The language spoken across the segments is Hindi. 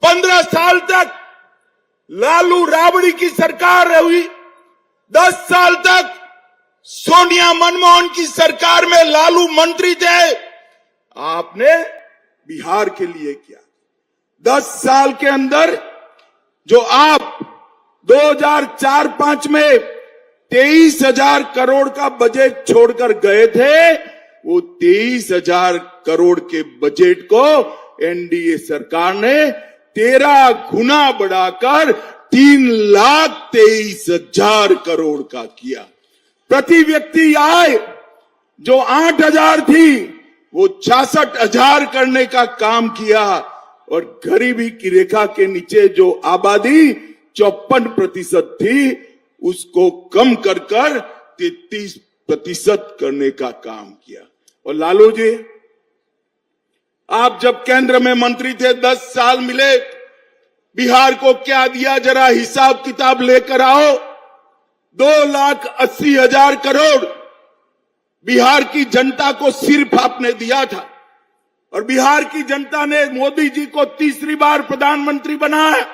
15 साल तक लालू राबड़ी की सरकार रही, 10 साल तक सोनिया मनमोहन की सरकार में लालू मंत्री थे। आपने बिहार के लिए किया 10 साल के अंदर जो आप 2004-5 में 23,000 करोड़ का बजट छोड़कर गए थे, वो 23,000 करोड़ के बजट को एनडीए सरकार ने 13 गुना बढ़ाकर 3,23,000 करोड़ का किया। प्रति व्यक्ति आय जो 8,000 थी वो 66,000 करने का काम किया और गरीबी की रेखा के नीचे जो आबादी 54% थी उसको कम कर 33% करने का काम किया। और लालू जी, आप जब केंद्र में मंत्री थे 10 साल मिले, बिहार को क्या दिया जरा हिसाब किताब लेकर आओ। 2,80,000 करोड़ बिहार की जनता को सिर्फ आपने दिया था और बिहार की जनता ने मोदी जी को तीसरी बार प्रधानमंत्री बनाया।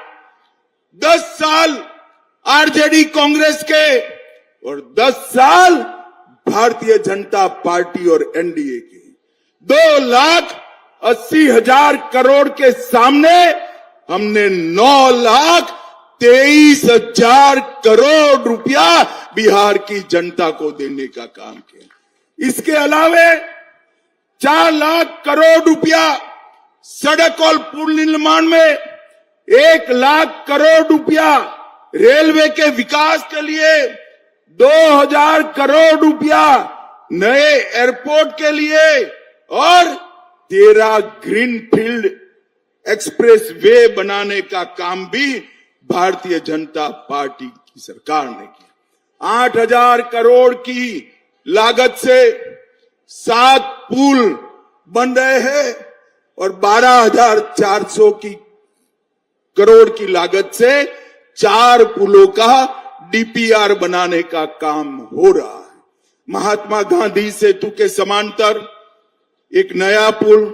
10 साल आरजेडी कांग्रेस के और 10 साल भारतीय जनता पार्टी और एनडीए के। 2,80,000 करोड़ के सामने हमने 9,23,000 करोड़ रुपया बिहार की जनता को देने का काम किया। इसके अलावे 4 लाख करोड़ रुपया सड़क और पुल निर्माण में, 1 लाख करोड़ रुपया रेलवे के विकास के लिए, 2,000 करोड़ रुपया नए एयरपोर्ट के लिए और 13 ग्रीनफील्ड एक्सप्रेस वे बनाने का काम भी भारतीय जनता पार्टी की सरकार ने किया। 8,000 करोड़ की लागत से 7 पुल बन रहे हैं और 12,400 करोड़ की लागत से 4 पुलों का डीपीआर बनाने का काम हो रहा है। महात्मा गांधी सेतु के समांतर एक नया पुल,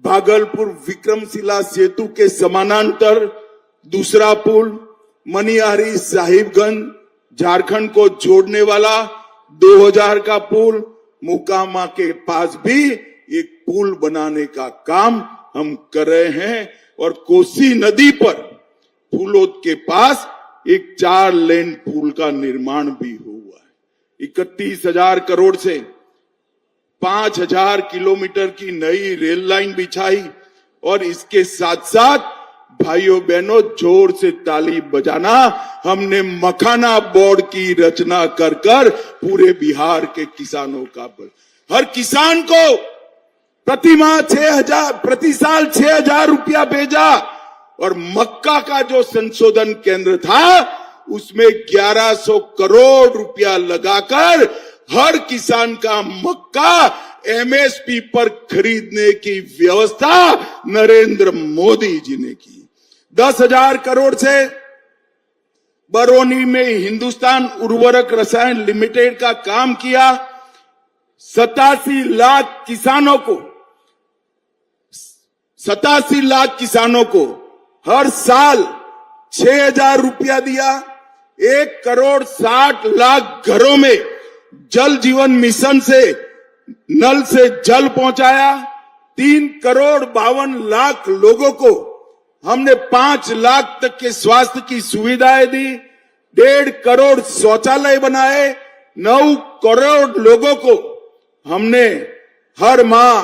भागलपुर विक्रमशिला सेतु के समानांतर दूसरा पुल, मनिहारी साहिबगंज झारखंड को जोड़ने वाला 2,000 का पुल, मोकामा के पास भी एक पुल बनाने का काम हम कर रहे हैं और कोसी नदी पर फूलोद के पास एक 4 लेन पुल का निर्माण भी हुआ है। 31,000 करोड़ से 5,000 किलोमीटर की नई रेल लाइन बिछाई और इसके साथ साथ भाइयों बहनों जोर से ताली बजाना, हमने मखाना बोर्ड की रचना कर पूरे बिहार के किसानों का हर किसान को प्रति साल 6,000 रुपया भेजा और मक्का का जो संशोधन केंद्र था उसमें 1,100 करोड़ रुपया लगाकर हर किसान का मक्का एमएसपी पर खरीदने की व्यवस्था नरेंद्र मोदी जी ने की। 10,000 करोड़ से बरौनी में हिंदुस्तान उर्वरक रसायन लिमिटेड का काम किया। 87 लाख किसानों को हर साल 6,000 रुपया दिया। 1,60,00,000 घरों में जल जीवन मिशन से नल से जल पहुंचाया। 3,52,00,000 लोगों को हमने 5 लाख तक के स्वास्थ्य की सुविधाएं दी। 1.5 करोड़ शौचालय बनाए। 9 करोड़ लोगों को हमने हर माह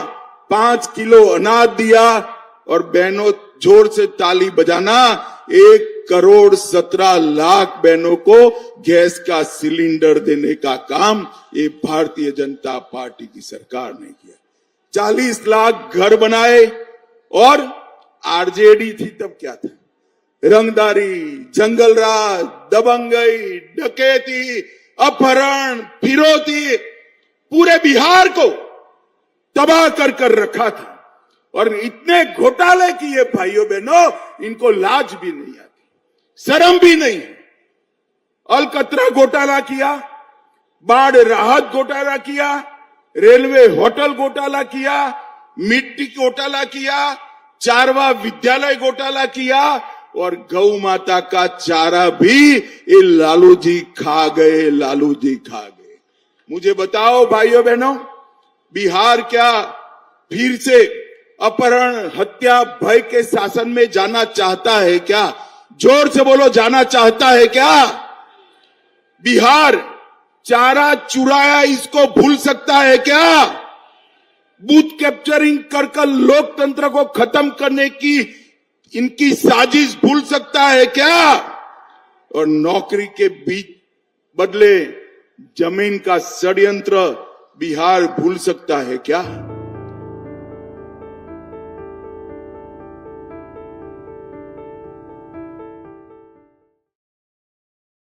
5 किलो अनाज दिया और बहनों जोर से ताली बजाना, 1,17,00,000 बहनों को गैस का सिलेंडर देने का काम ये भारतीय जनता पार्टी की सरकार ने किया। 40 लाख घर बनाए और आरजेडी थी तब क्या था, रंगदारी, जंगलराज, दबंगई, डकैती, अपहरण, फिरौती पूरे बिहार को तबाह कर रखा था और इतने घोटाले किए भाइयों बहनों, इनको लाज भी नहीं आती, शर्म भी नहीं है। अलकतरा घोटाला किया, बाढ़ राहत घोटाला किया, रेलवे होटल घोटाला किया, मिट्टी घोटाला किया, 4वां विद्यालय घोटाला किया और गौ माता का चारा भी ये लालू जी खा गए, लालू जी खा गए। मुझे बताओ भाइयों बहनों, बिहार क्या फिर से अपहरण, हत्या, भय के शासन में जाना चाहता है क्या? जोर से बोलो, जाना चाहता है क्या? बिहार चारा चुराया इसको भूल सकता है क्या? बूथ कैप्चरिंग कर लोकतंत्र को खत्म करने की इनकी साजिश भूल सकता है क्या? और नौकरी के बीच बदले जमीन का षड्यंत्र बिहार भूल सकता है क्या?